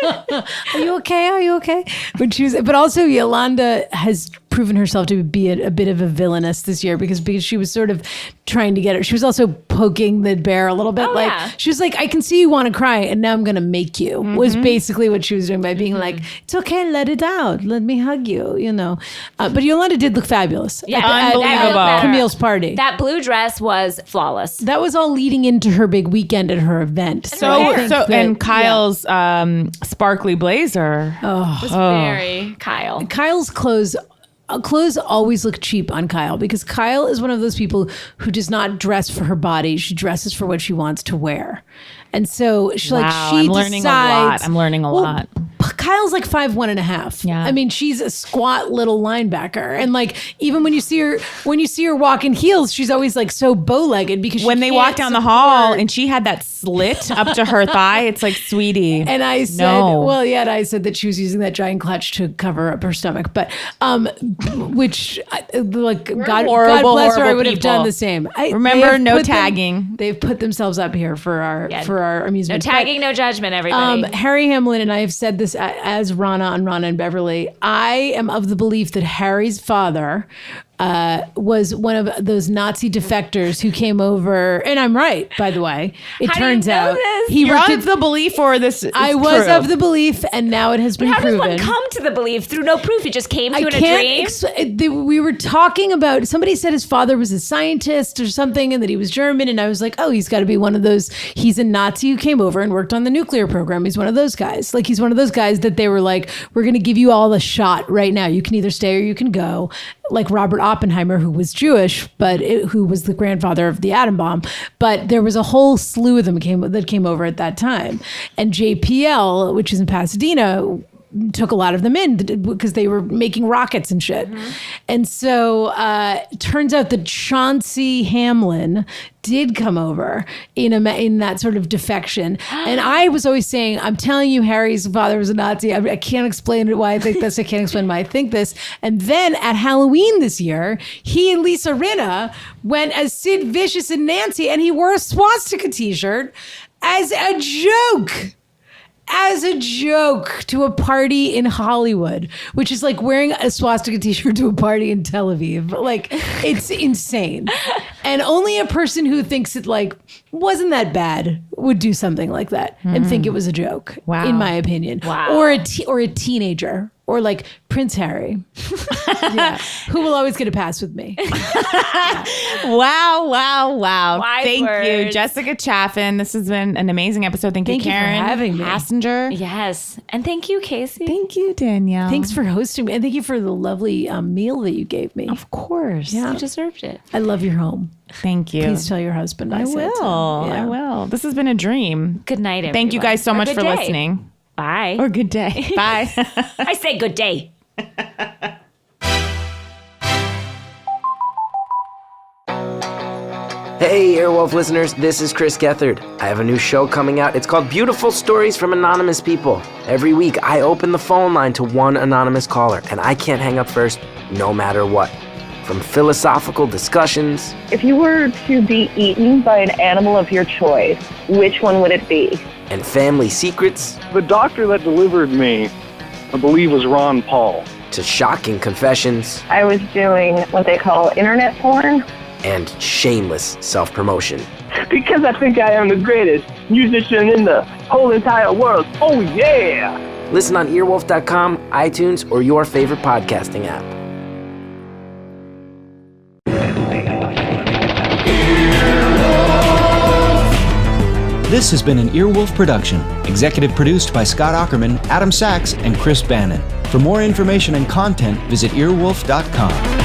Are you okay? Are you okay? But also Yolanda has proven herself to be a bit of a villainess this year because she was sort of trying to get her. She was also poking the bear a little bit. She was like, I can see you want to cry, and now I'm going to make you. Was basically what she was doing by being like, it's okay, let it out. Let me hug you. You know. But Yolanda did look fabulous. Yeah, unbelievable. Camille's party. That blue dress was flawless. That was all leading into her big weekend at her event. And Kyle's sparkly blazer. It was very Kyle. Kyle's clothes always look cheap on Kyle because Kyle is one of those people who does not dress for her body. She dresses for what she wants to wear. And so she I'm learning decides, a lot. I'm learning a lot. Kyle's like 5'1.5". Yeah. I mean, she's a squat little linebacker. And like, even when you see her walk in heels, she's always like so bow-legged because When they walk down the hall and she had that slit up to her thigh, it's like, sweetie. And I said, and I said that she was using that giant clutch to cover up her stomach. But, which, God bless her, I would have done the same. Remember, no tagging. They've put themselves up here for our amusement. No tagging, no judgment, everybody. Harry Hamlin, and I have said this as Ronna on Ronna and Beverly, I am of the belief that Harry's father was one of those Nazi defectors who came over, and I'm right, by the way. It turns out You're of the belief, or this? I was of the belief, and now it has been proven. How does one come to the belief through no proof? He just came to it in a dream. We were talking about. Somebody said his father was a scientist or something, and that he was German, and I was like, oh, he's got to be one of those. He's a Nazi who came over and worked on the nuclear program. He's one of those guys. Like, he's one of those guys that they were like, we're going to give you all a shot right now. You can either stay or you can go. Like Robert Oppenheimer, who was Jewish, but who was the grandfather of the atom bomb. But there was a whole slew of them that came over at that time. And JPL, which is in Pasadena, took a lot of them in because they were making rockets and shit. Mm-hmm. And so it turns out that Chauncey Hamlin did come over in that sort of defection. And I was always saying, I'm telling you, Harry's father was a Nazi. I can't explain why I think this. I can't explain why I think this. And then at Halloween this year, he and Lisa Rinna went as Sid Vicious and Nancy, and he wore a swastika t-shirt as a joke. as a joke to a party in Hollywood, which is like wearing a swastika t-shirt to a party in Tel Aviv. Like, it's insane. And only a person who thinks it like wasn't that bad would do something like that and think it was a joke. Wow. In my opinion. Wow. Or a teenager. Or like Prince Harry, yeah, who will always get a pass with me. Wow. Wise Thank you, words. Jessica Chaffin. This has been an amazing episode. Thank you, Thank you for Karen. having me. Passenger. Yes. And thank you, Casey. Thank you, Danielle. Thanks for hosting me. And thank you for the lovely meal that you gave me. Of course. Yeah. You deserved it. I love your home. Thank you. Please tell your husband I said so. I will. This has been a dream. Good night, everyone. Thank you guys so Or much good for day. listening. Bye. Or good day. Bye. I say good day. Hey, Earwolf listeners, this is Chris Gethard. I have a new show coming out. It's called Beautiful Stories from Anonymous People. Every week, I open the phone line to one anonymous caller, and I can't hang up first, no matter what. From philosophical discussions. If you were to be eaten by an animal of your choice, which one would it be? And family secrets. The doctor that delivered me, I believe, was Ron Paul. To shocking confessions. I was doing what they call internet porn. And shameless self-promotion. Because I think I am the greatest musician in the whole entire world. Oh, yeah! Listen on earwolf.com, iTunes, or your favorite podcasting app. This has been an Earwolf production, executive produced by Scott Ackerman, Adam Sachs, and Chris Bannon. For more information and content, visit earwolf.com.